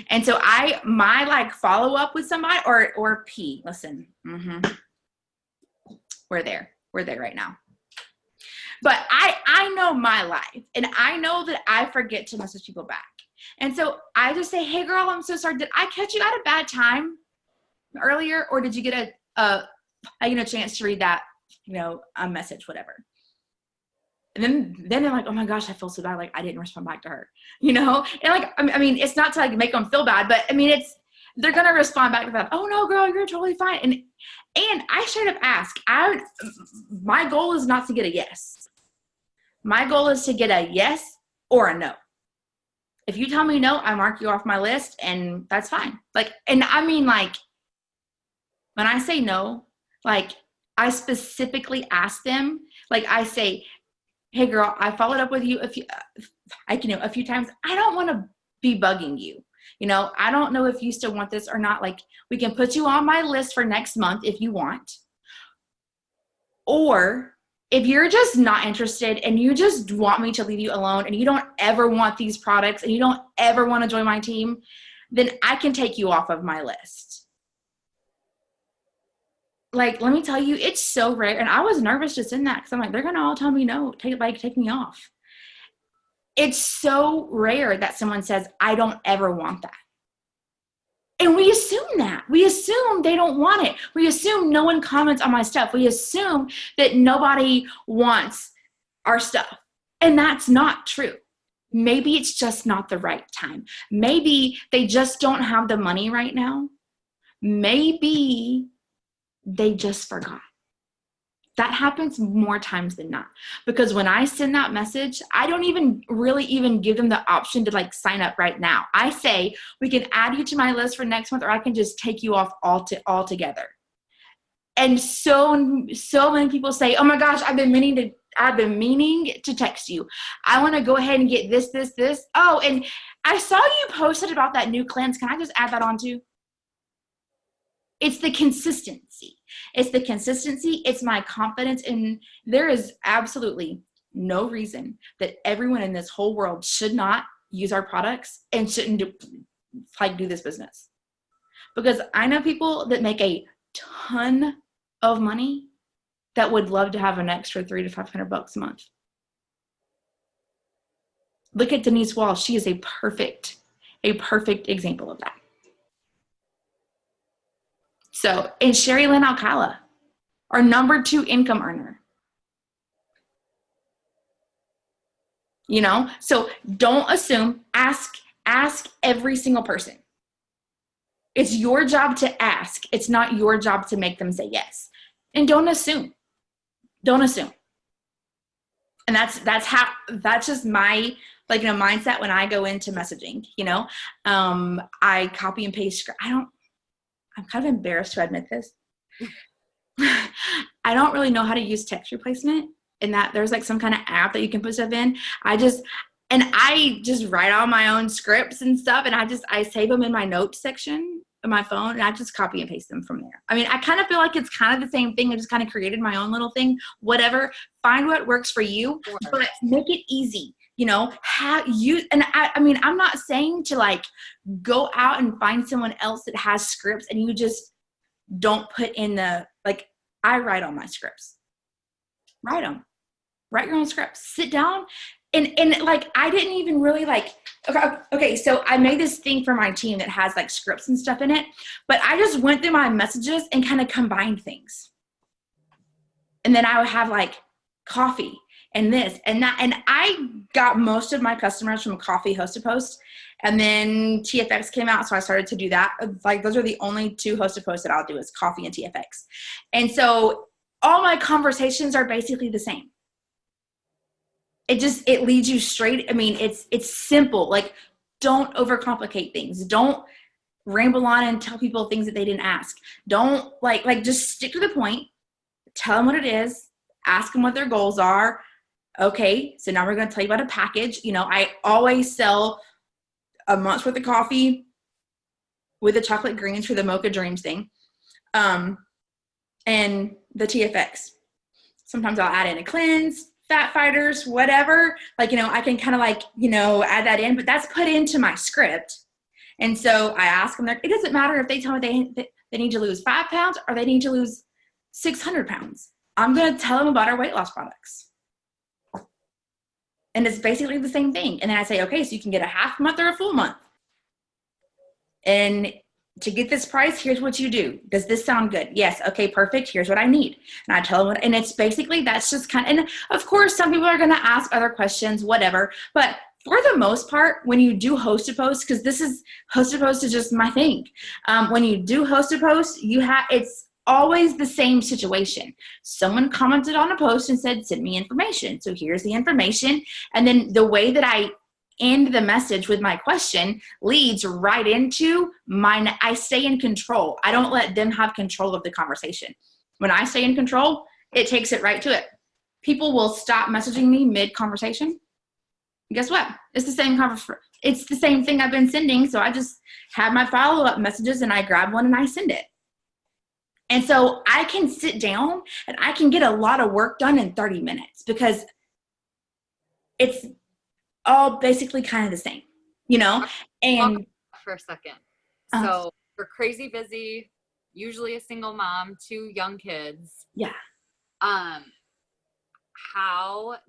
And so my like follow up with somebody or P, listen, we're there right now. But I know my life, and I know that I forget to message people back. And so I just say, hey girl, I'm so sorry. Did I catch you at a bad time earlier? Or did you get a chance to read that, a message, whatever. And then they're like, oh my gosh, I feel so bad. Like I didn't respond back to her, and like, I mean, it's not to like make them feel bad, but I mean, they're going to respond back to that. Oh no, girl, you're totally fine. And I straight up ask, my goal is not to get a yes. My goal is to get a yes or a no. If you tell me no, I mark you off my list, and that's fine. Like, and I mean, like, when I say no, like, I specifically ask them, like, I say, hey girl, I followed up with you a few times. I don't want to be bugging you. I don't know if you still want this or not. Like, we can put you on my list for next month if you want. Or if you're just not interested and you just want me to leave you alone and you don't ever want these products and you don't ever want to join my team, then I can take you off of my list. Like, let me tell you, it's so rare. And I was nervous just in that because I'm like, they're going to all tell me no, take me off. It's so rare that someone says, I don't ever want that. And we assume that. We assume they don't want it. We assume no one comments on my stuff. We assume that nobody wants our stuff. And that's not true. Maybe it's just not the right time. Maybe they just don't have the money right now. Maybe they just forgot. That happens more times than not. Because when I send that message, I don't even give them the option to like sign up right now. I say, we can add you to my list for next month, or I can just take you off altogether. And so many people say, oh my gosh, I've been meaning to text you. I want to go ahead and get this. Oh, and I saw you posted about that new cleanse. Can I just add that on too? It's the consistency. It's my confidence. And there is absolutely no reason that everyone in this whole world should not use our products and shouldn't do this business. Because I know people that make a ton of money that would love to have an extra $300 to $500 a month. Look at Denise Wall. She is a perfect example of that. So, and Sherry Lynn Alcala, our number 2 income earner. So don't assume, ask every single person. It's your job to ask. It's not your job to make them say yes. And don't assume. And that's just my mindset when I go into messaging, I copy and paste. I'm kind of embarrassed to admit this. I don't really know how to use text replacement, and that there's like some kind of app that you can put stuff in. I just write all my own scripts and stuff, and I save them in my notes section of my phone, and I just copy and paste them from there. I mean, I kind of feel like it's kind of the same thing. I just kind of created my own little thing, whatever. Find what works for you, but make it easy. I'm not saying to like go out and find someone else that has scripts and you just don't put in I write all my scripts. Write them. Write your own scripts. Sit down and like, I didn't even really okay, so I made this thing for my team that has like scripts and stuff in it, but I just went through my messages and kind of combined things. And then I would have like coffee and this and that. And I got most of my customers from Coffee Host to Post. And then TFX came out, so I started to do that. Like, those are the only 2 Host to Post that I'll do, is Coffee and TFX. And so all my conversations are basically the same. It leads you straight. I mean, it's simple. Like, don't overcomplicate things. Don't ramble on and tell people things that they didn't ask. Don't just stick to the point. Tell them what it is. Ask them what their goals are. Okay, so now we're going to tell you about a package. You know, I always sell a month's worth of coffee with the chocolate greens for the Mocha Dreams thing, and the TFX. Sometimes I'll add in a cleanse, fat fighters, whatever. Like, you know, I can kind of like, you know, add that in, but that's put into my script. And so I ask them, it doesn't matter if they tell me they need to lose 5 pounds or they need to lose 600 pounds. I'm going to tell them about our weight loss products. And it's basically the same thing. And then I say, okay, so you can get a half month or a full month. And to get this price, here's what you do. Does this sound good? Yes. Okay, perfect. Here's what I need. And I tell them and it's basically, that's just kind of, and of course, some people are going to ask other questions, whatever. But for the most part, when you do host a post, because host a post is just my thing. When you do host a post, it's always the same situation. Someone commented on a post and said, send me information. So here's the information. And then the way that I end the message with my question leads right into mine. I stay in control. I don't let them have control of the conversation. When I stay in control, it takes it right to it. People will stop messaging me mid-conversation. Guess what? It's the same thing I've been sending. So I just have my follow-up messages and I grab one and I send it. And so I can sit down and I can get a lot of work done in 30 minutes because it's all basically kind of the same, you know? And for a second. So you're crazy busy, usually a single mom, 2 young kids. Yeah. How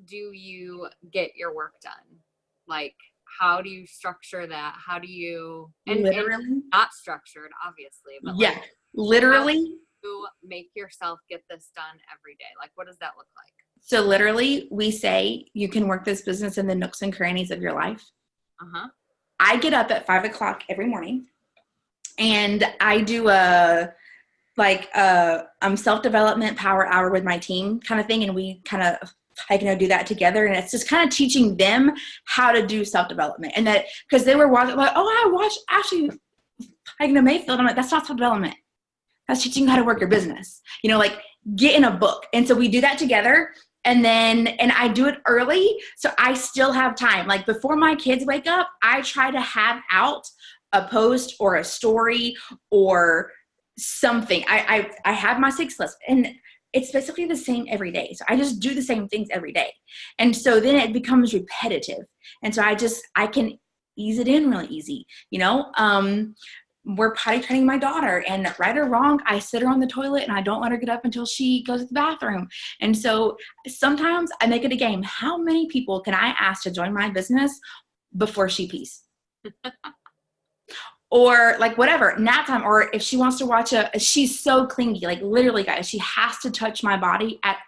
do you get your work done? Like, how do you structure that? How do you, and not structured, obviously, but yeah, like, literally to make yourself get this done every day? Like, what does that look like? So literally we say you can work this business in the nooks and crannies of your life. I get up at 5 o'clock every morning and I do self-development power hour with my team kind of thing. And we kind of, do that together. And it's just kind of teaching them how to do self-development. And that, because they were watching, like, oh, I watched Ashley Mayfield. I'm like, that's not self-development. That's teaching you how to work your business. You know, like get in a book. And so we do that together. And I do it early. So I still have time. Like before my kids wake up, I try to have out a post or a story or something. I have my 6 lists and it's basically the same every day. So I just do the same things every day. And so then it becomes repetitive. And so I can ease it in really easy, you know? We're potty training my daughter and right or wrong, I sit her on the toilet and I don't let her get up until she goes to the bathroom. And so sometimes I make it a game. How many people can I ask to join my business before she pees? Or like whatever, nap time, or if she wants to watch she's so clingy, like literally guys, she has to touch my body at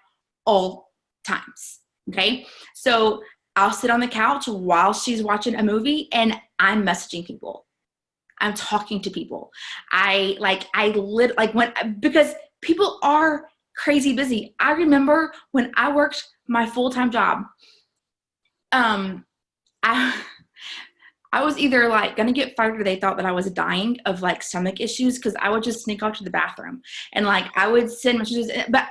all times. Okay. So I'll sit on the couch while she's watching a movie and I'm messaging people. I'm talking to people. Because people are crazy busy. I remember when I worked my full-time job, I was either like going to get fired or they thought that I was dying of like stomach issues because I would just sneak off to the bathroom and like I would send messages, but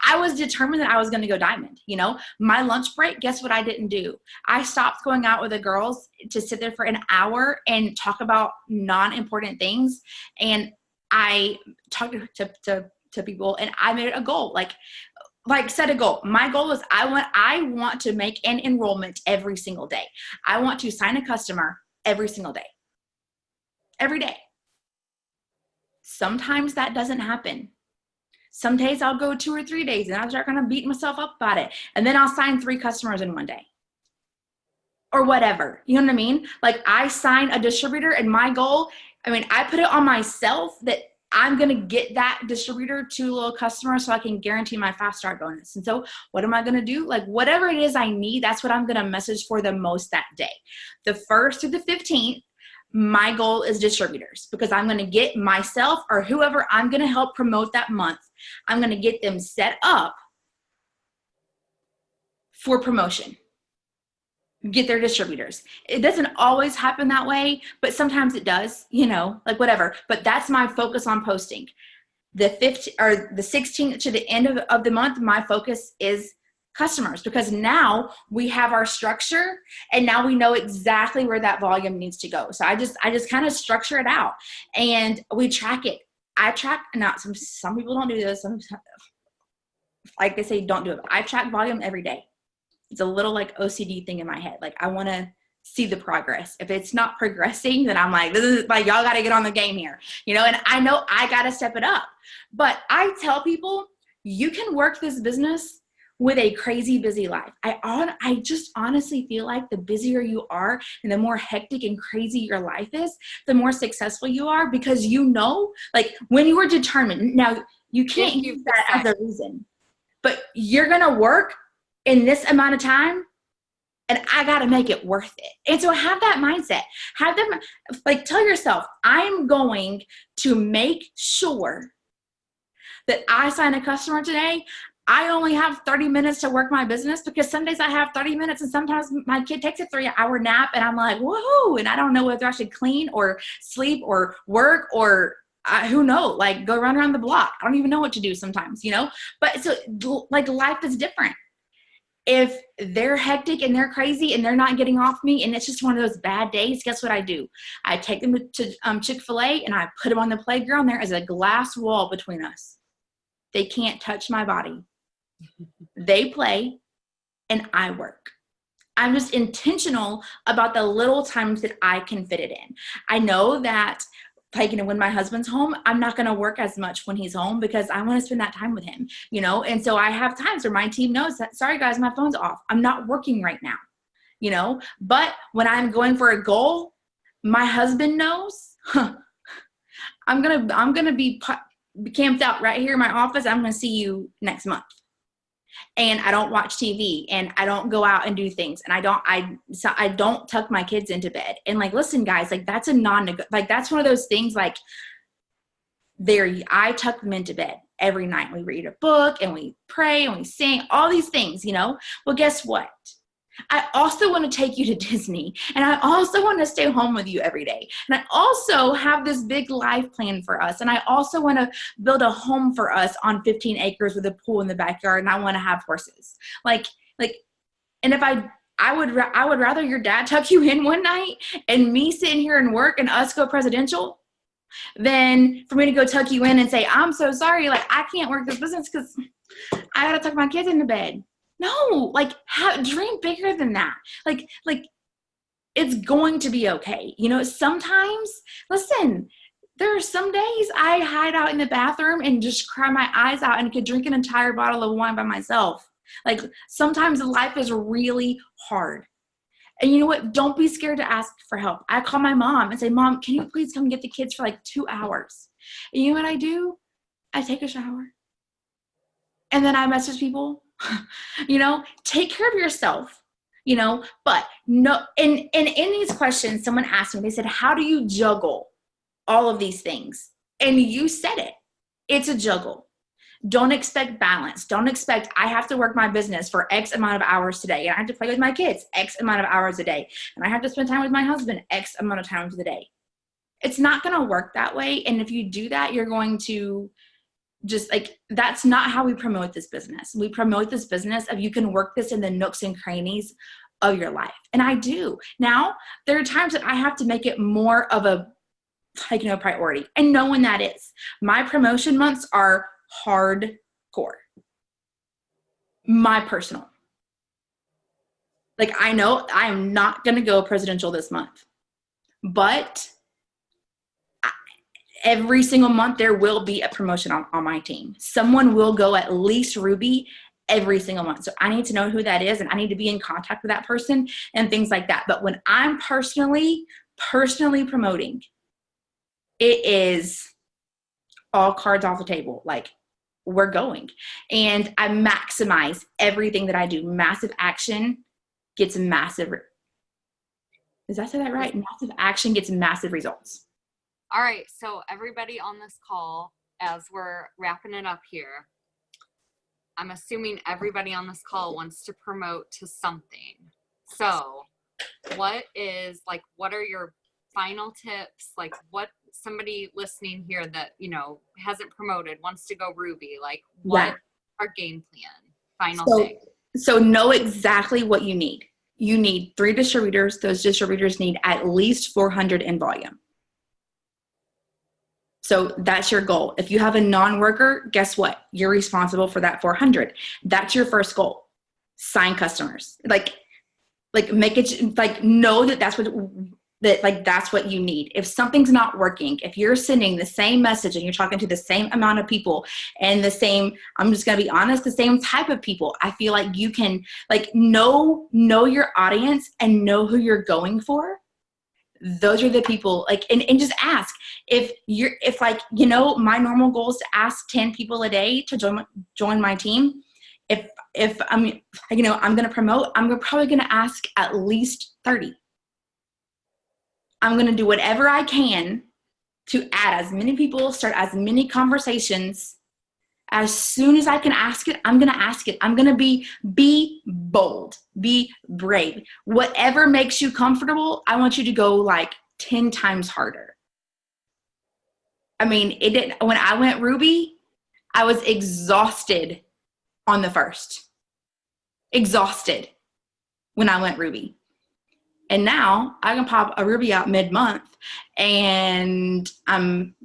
I was determined that I was going to go diamond, you know. My lunch break, guess what I didn't do? I stopped going out with the girls to sit there for an hour and talk about non-important things. And I talked to people and I made it a goal, like set a goal. My goal is I want to make an enrollment every single day. I want to sign a customer every single day. Every day. Sometimes that doesn't happen. Some days I'll go 2 or 3 days and I'll start kind of beating myself up about it. And then I'll sign 3 customers in one day. Or whatever. You know what I mean? Like I sign a distributor and my goal, I put it on myself that I'm going to get that distributor to a little customer so I can guarantee my fast start bonus. And so what am I going to do? Like whatever it is I need, that's what I'm going to message for the most that day. The 1st through the 15th, my goal is distributors because I'm going to get myself or whoever I'm going to help promote that month. I'm going to get them set up for promotion. Get their distributors. It doesn't always happen that way, but sometimes it does, you know, like whatever. But that's my focus on posting. The 15th or the 16th to the end of the month, my focus is customers, because now we have our structure and now we know exactly where that volume needs to go. So I just kind of structure it out and we track it. I track, not some people don't do this. Some, like they say, don't do it. I track volume every day. It's a little like OCD thing in my head. Like I want to see the progress. If it's not progressing, then I'm like, this is like, y'all got to get on the game here, you know, and I know I got to step it up. But I tell people, you can work this business with a crazy busy life. I just honestly feel like the busier you are and the more hectic and crazy your life is, the more successful you are, because you know, like when you are determined, now you can't use that as a reason, but you're going to work in this amount of time and I got to make it worth it. And so have that mindset, have them like tell yourself, I'm going to make sure that I sign a customer today. I only have 30 minutes to work my business, because some days I have 30 minutes and sometimes my kid takes a 3-hour nap and I'm like, woohoo. And I don't know whether I should clean or sleep or work or who knows, like go run around the block. I don't even know what to do sometimes, you know, but so like life is different. If they're hectic and they're crazy and they're not getting off me and it's just one of those bad days, guess what I do? I take them to Chick-fil-A and I put them on the playground. There is a glass wall between us. They can't touch my body. They play and I work. I'm just intentional about the little times that I can fit it in. I know that, like, you know, when my husband's home, I'm not going to work as much when he's home because I want to spend that time with him, you know? And so I have times where my team knows that, sorry guys, my phone's off. I'm not working right now, you know? But when I'm going for a goal, my husband knows, I'm going to be camped out right here in my office. I'm going to see you next month. And I don't watch TV and I don't go out and do things. And I don't tuck my kids into bed. And like, listen guys, like that's a like that's one of those things, like I tuck them into bed every night. We read a book and we pray and we sing, all these things, you know. Well, guess what? I also want to take you to Disney, and I also want to stay home with you every day. And I also have this big life plan for us. And I also want to build a home for us on 15 acres with a pool in the backyard. And I want to have horses. Like, and if I would rather your dad tuck you in one night and me sitting here and work and us go presidential than for me to go tuck you in and say, I'm so sorry. Like, I can't work this business because I got to tuck my kids into bed. No, like dream bigger than that. Like it's going to be okay. You know, sometimes, listen, there are some days I hide out in the bathroom and just cry my eyes out and could drink an entire bottle of wine by myself. Like sometimes life is really hard. And you know what? Don't be scared to ask for help. I call my mom and say, Mom, can you please come get the kids for like 2 hours? And you know what I do? I take a shower. And then I message people. You know, take care of yourself, you know, but no, in these questions, someone asked me, they said, how do you juggle all of these things? And you said it, it's a juggle. Don't expect balance. Don't expect I have to work my business for X amount of hours today. And I have to play with my kids X amount of hours a day. And I have to spend time with my husband X amount of times a day. It's not going to work that way. And if you do that, you're going to just like, that's not how we promote this business. We promote this business of you can work this in the nooks and crannies of your life. And I do. Now, there are times that I have to make it more of a, like, you know, priority. And know when that is. My promotion months are hardcore. My personal. Like, I know I am not going to go presidential this month. But every single month, there will be a promotion on my team. Someone will go at least Ruby every single month. So I need to know who that is, and I need to be in contact with that person and things like that. But when I'm personally promoting, it is all cards off the table. Like, we're going. And I maximize everything that I do. Massive action gets massive. Did I say that right? Massive action gets massive results. All right, so everybody on this call, as we're wrapping it up here, I'm assuming everybody on this call wants to promote to something. So what are your final tips? Like, what somebody listening here that, you know, hasn't promoted, wants to go Ruby, like, what our game plan, final thing? So know exactly what you need. You need 3 distributors. Those distributors need at least 400 in volume. So that's your goal. If you have a non-worker, guess what? You're responsible for that 400. That's your first goal. Sign customers. Like make it, like, know that that's what you need. If something's not working, if you're sending the same message and you're talking to the same amount of people and the same, I'm just going to be honest, the same type of people, I feel like you can, like, know your audience and know who you're going for. Those are the people, like, and just ask. If like, you know, my normal goal is to ask 10 people a day to join my team. If I'm, you know, I'm going to promote, I'm probably going to ask at least 30. I'm going to do whatever I can to add as many people, start as many conversations. As soon as I can ask it, I'm going to ask it. I'm going to be bold, be brave. Whatever makes you comfortable, I want you to go like 10 times harder. I mean, it didn't, when I went Ruby, I was exhausted on the first. Exhausted when I went Ruby. And now I can pop a Ruby out mid-month and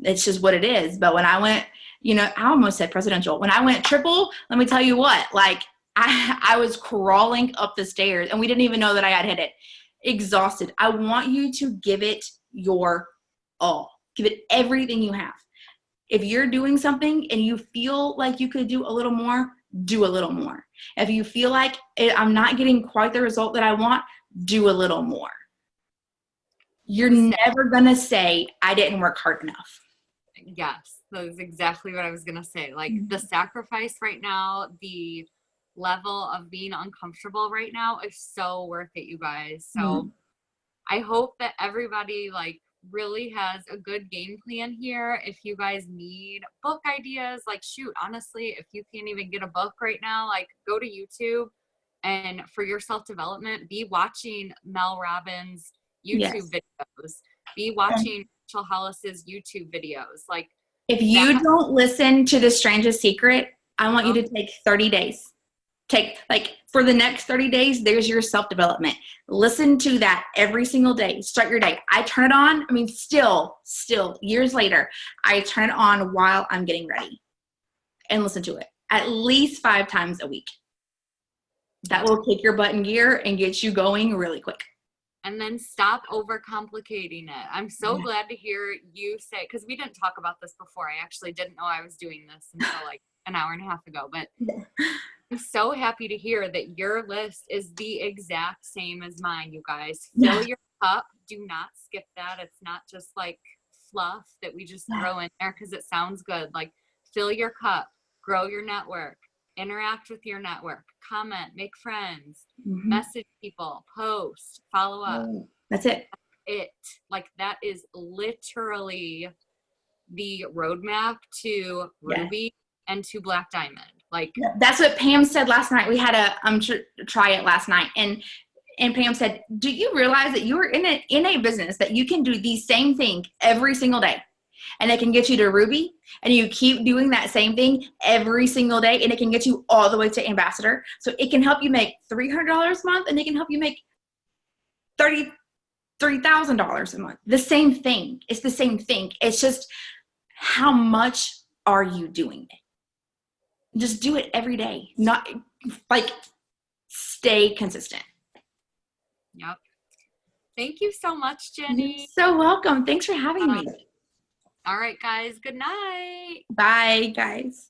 it's just what it is. But when I went, you know, I almost said presidential. When I went triple, let me tell you what, like I was crawling up the stairs and we didn't even know that I had hit it. Exhausted. I want you to give it your all. Give it everything you have. If you're doing something and you feel like you could do a little more, do a little more. If you feel like I'm not getting quite the result that I want, do a little more. You're never going to say, I didn't work hard enough. Yes, that is exactly what I was going to say. Like the sacrifice right now, the level of being uncomfortable right now is so worth it, you guys. So I hope that everybody like really has a good game plan here. If you guys need book ideas, like shoot, honestly, if you can't even get a book right now, like go to YouTube and for your self-development, be watching Mel Robbins' YouTube videos, be watching Rachel Hollis's YouTube videos. Like if you don't listen to The Strangest Secret, I want you to take 30 days. Take, like, for the next 30 days, there's your self-development. Listen to that every single day. Start your day. I turn it on. I mean, still, years later, I turn it on while I'm getting ready and listen to it at least 5 times a week. That will kick your butt in gear and get you going really quick. And then stop overcomplicating it. I'm so glad to hear you say, because we didn't talk about this before. I actually didn't know I was doing this until like an hour and a half ago. But I'm so happy to hear that your list is the exact same as mine, you guys. Fill your cup. Do not skip that. It's not just like fluff that we just throw in there because it sounds good. Like fill your cup, grow your network, interact with your network, comment, make friends, message people, post, follow up. That's it. Like that is literally the roadmap to Ruby and to Black Diamond. Like that's what Pam said last night. We had a try it last night, and Pam said, "Do you realize that you are in a business that you can do the same thing every single day, and it can get you to Ruby, and you keep doing that same thing every single day, and it can get you all the way to ambassador. So it can help you make $300 a month, and it can help you make $33,000 a month. The same thing. It's the same thing. It's just how much are you doing it? Just do it every day. Not like stay consistent." Yep. Thank you so much, Jeni. You're so welcome. Thanks for having me. All right, guys. Good night. Bye, guys.